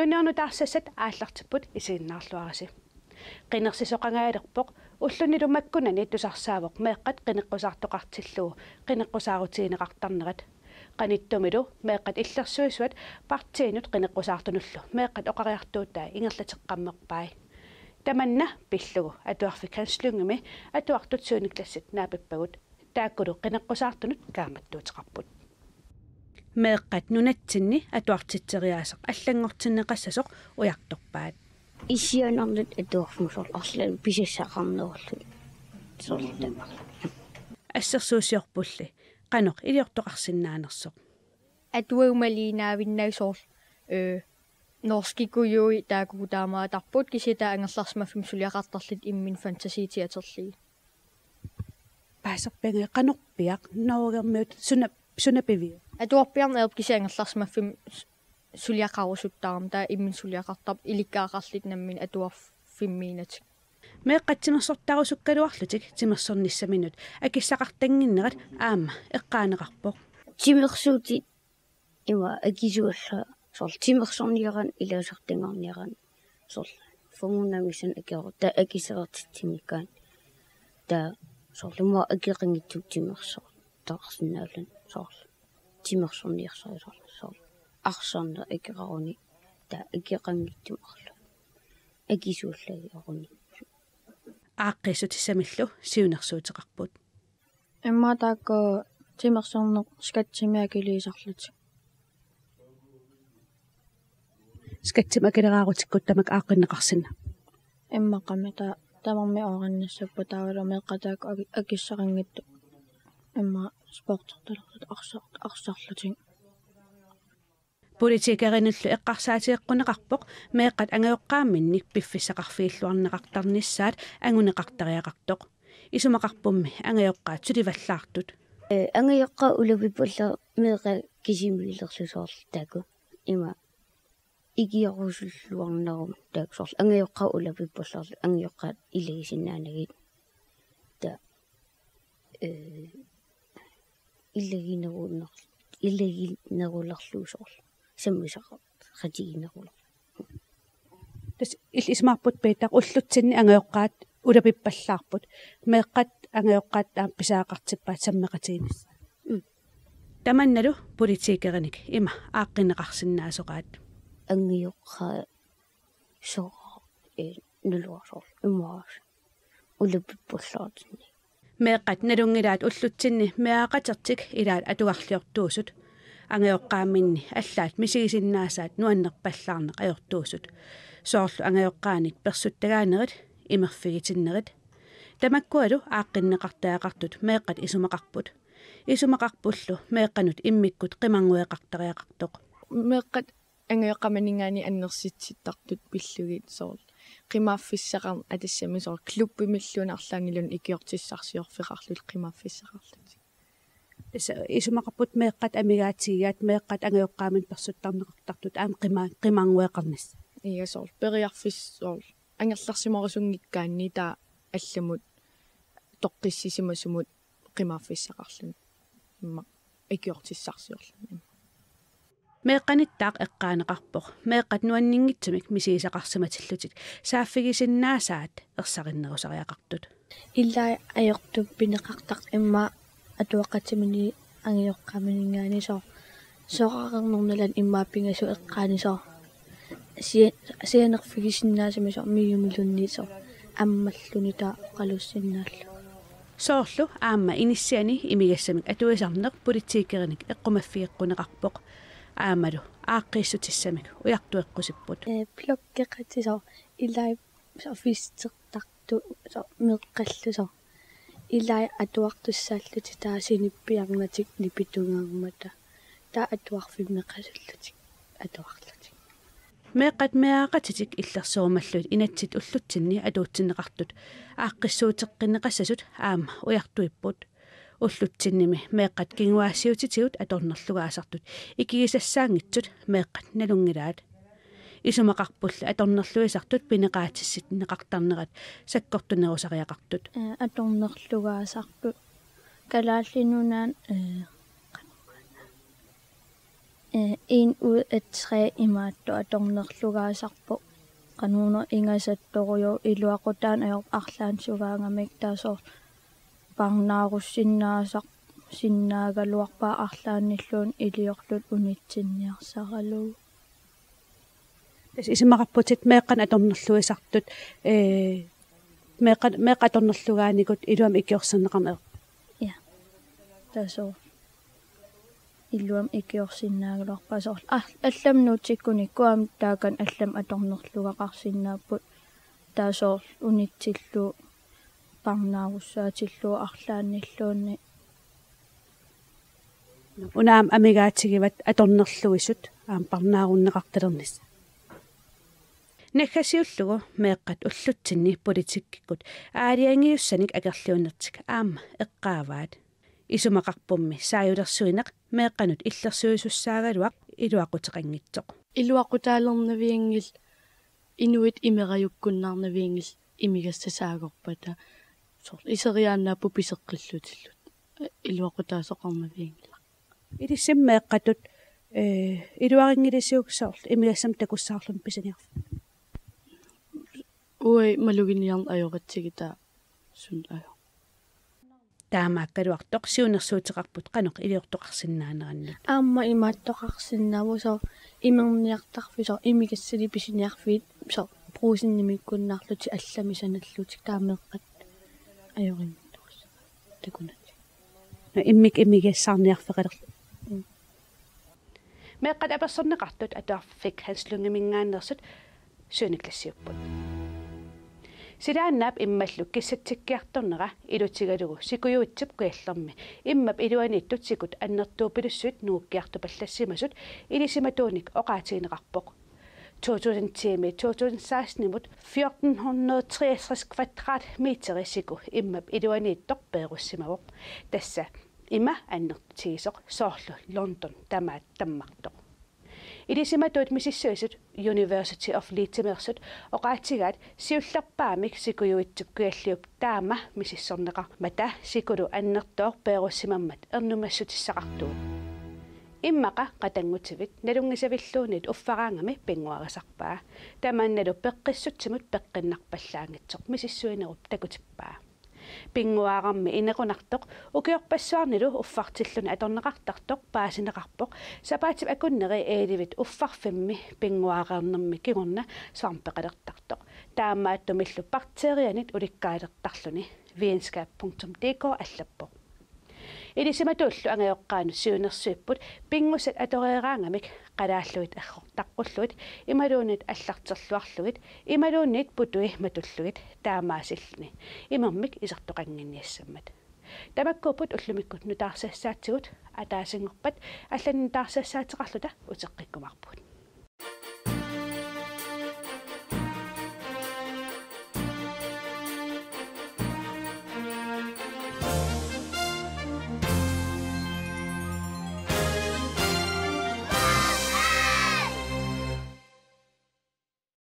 юниорну таарсассат ааллартиппут исигиннаарлуараси qinерсисоqangaалерпоq уллунилумаккунани тусарсаавоq меэккат qinеққусаартоқартиллуу qinеққусаарутиинеқартарнерат qanittумилу меэккат иллерсуисуат партиинут qinеққусаартунуллу меэккат оқариартуутаа ингерлатеққаммерпай таманна пиллугу атуарфи канслунгими атуартут сууниклассит наапиппагут тааккулу qinеққусаартунут кааматтуутеқарпут меэккат нунатсинни атуартитсериаасеқ аллангортиннеқассасоқ уярторпаат исианарлут атуарфмусор арлан писассақарнеруллу сорлтама ассерсуусиорпулли qanoq илиортоқарсинаанерсоқ атуагумалинаавиннаисоор норскикуйуи таакукутаамаатарпут кисита ангерларсмаффим сулиақартарлит иммин фантасиитиатерли паасерпенге qanорпиақ наугермиут сунапивиу атуарпиарнеерп киси ангерларсмаффим сулиақарусуттаарам таа иммин сулиақартарп иликкаақарлит наммин атуарфиммиинат меэккатсимерсортарусуккалуарлутик тимерсорниссаминут акиссақартангиннерат аама эққаанеқарпоқ тимерсуути има акисуалла сор тимерсорниаран илаусартангаарниаран сор фонгунамисан акиору та акисеэртитсимиккаан та сорлума акеқингиттук тимерсор таарсинаалан сор тимерсорниарсарисор сор арсарна акеқаруни та акеқангиттумарлу акисууллаги аруни ааққиссутиссамиллу сиунерсуутеқарпут иммаатаакко тимерсорнеқ скатсимиакилиисарлут скатсимакилераарутиккут тамак ааққиннеқарсина иммақамита тамарми ораннассаппу таавала меққатаак акиссақангитту имма спортерталерлут арсарлутин политикеринуллу эққарсаатиэққунеқарпоқ меэққат ангайоққаамминник пиффисақарфииллуарнеқартарниссаат ангунеқартариақартоқ исумақарпумми ангайоққаат суливаллаартут ангайоққа улупиппулла меэқа кисимилерлусоорл тааку има игиорусуллуарнерум тааксорл ангайоққа улупиппуллерлу ангайоққаат илагисиннаанагит та иллагинерулерлуусоорл саммисақар хатигинерулер тас исмаарпут пейтақ уллутсинни ангайоққаат улапиппаллаарпут меэққат ангайоққаат таам писаақартиппаат саммеқатигинис таманналу политикериник има ааққинеқарсинаасоқаат ангайоққа соо нулуарсоор иммаас улапиппуллаартинни меэққат налунгилаат уллутсинни меаақатертик илаат атуарлиортуусут ангайоққаамминни аллаат мисигисиннаасаат нуаннерпаллаарнеқ ajortuusut соорлу ангайоққааник персуттагаанерит имерфигитиннерит тамаккуалу ааққиннеқартаақартут меэққат исумақарпуллу меэққанут иммиккут қимангуеқартариақартоқ меэққат ангайоққаманингаани аннерситситтартут пиллугит соор qimaaffissaqarn atassami sor kluppimilluun arlaangilun ikiortissarsiorfiqarlut qimaaffissaqarlut исумақарпут меэққат амигаатигиат меэққат ангайоққаамин персуттарнеқартартут аам қимаангуеқарнис иасоор периарфиссоор ангерларсиморисунгиккаанни таа алламут тоққиссисимасумут qimaaffissaqarlun имма икиортиссарсиорлун меэққаниттаақ эққаанеқарпоқ меэққат нуаннингитсумик мисигисақарсиматиллутик сааффигисиннаасаат ерсариннерусариақартут иллаа аёртуп пинеқартақ имма атуаққатимини ангиоққаминингаани соо соорарнерналан иммааппингасу эққаанисоо сианерфигисиннаасами соо миюмилунни соо аммаллуни таа қалуссиннааллу соорлу аама иниссиани имигассамик атуисарнеқ политикериник эққумаффиэққунеқарпоқ аамалу ааққиссутиссамик уяртуэққусиппут плоккеқатисоо илай софистертарту со меққаллусоо илай атуартуссааллути таасиниппиарнатик нипитунгаармата таа атуарфиммеқасуллутик атуарлутик меэққат меаақатитик иллерсуумаллут инатсит уллутсинни атуутсиннеқартут ааққиссуутеққиннеқассасут аама уяртуиппут уллутсинними меэққат кингуаассиутитигут аторнерлугаасартут икигисассаангитсут меэққат налунгилаат исумақарпулла аторнерлуисартут пинеқаатиссит неқартарнерат саккортунерусариақартут аторнерлугаасартут калааллинунаан 1 ud af 3 imaattu atornerlugaasarpu qanuuner ingasattoruyo iluaqotaan ajorp arlaansugaangamik taasor parnaarussinnaasaaq sinnaagaluarpaa arlaannilluun iliorlut unitsinniarsaralu tas isimaqarputit meeqqan atornerluisartut meeq atornerlugaanikut iluam ikiorsanneqarne ja taasor illuam ikiorsinnaaгаluарпасоор алламнуутиккуниккуам тааkan аллам аторнерлугақарсиннааппут таасоор унитсиллуу парнааруссаатиллуу арлаанниллуунни унаам амигаатигиват аторнерлуисут аам парнааруннеқарталернис нахасиуллугу меэққат уллутсинни политиккиккут аалиангиуссаник акерлуунертик аама эққааваат исумақарпумми сааюлерсуинеқ меэққанут иллерсуисуссаагалуақ илуақутеқангитсоқ илуақутаалернавиангил инуит имераюккуннаарнавиангил имигассасаагорпата сор исериааннааппу писеққиллутиллут илуақутаасоқарнавиангила илиссим меэққатут илуарингилисиуксаорл имигассам такуссаарлум писаниарф уи малугиниарн ajоратсигита сун ajо таамааккалуартоқ сиунерсуутеқарпут қанеқ илиортоқарсинаанераннут аама имааттоқарсиннаавусо имерниартарфисо имигассали писиниарфиит со пруусиннимиккуннаарлути аллами саналлутик таамеэққат ajориммитторс такунат иммигиссаарниарфеқалерлу меэққат аперсорнеқартут атуарфик ханслунгимингааннерсут сууниклассиуппут силааннаап иммаллук киссатсиккиарторнера илутигалугу сикуюутсип куяллерми иммап илуаниттут сикут аннертуупилуссуит нууккиарту паллассимасут илисиматууник оқаатигинеқарпоқ 2010-2016 1463 kvadratmeteri siku immap iluaniittoq peerussimavuq tassa ima annertigisoq soorlu London tamaat tammartoq Ilisimatuut misissuisut University of Leeds-mersut oqaatigaat siullerpaamik sikuyuitsuk kualliup taama misissorneqa mata sikulu annertoor peerussimammat ernumassutissaqartuut иммаqa qatangutivet nalungisavilluunit uffaraangami pinguarisarpaa tamaannalu peqqissutsimut peqqinnarpallaangitsoq misissuinerup takutippaa pinguaararmi inequnartoq ukiorpassuarnilu uffartilluni atorneqartartoq paasineqarpoq sapaatip akunneri eelivit uffarfimmi pinguaaqernermi kigorna svarmpeqalertartoq taamaattumillu bakterianit ulikkaalertarluni videnskab.dk allappoq Ilisimatuullu angajoqqaanu siunersuipput pingusat atoreeraangamik qalaalluit agortaqqulluit imaluunit allarterluarlugit imaluunit putui matullugit taamaasillni imermik isartoqanginniassammat tamakkuuput ullumikkut nutaarsassaatsigut ataasingorpat алланни таарсассаатеқарлута утеққиккумарпут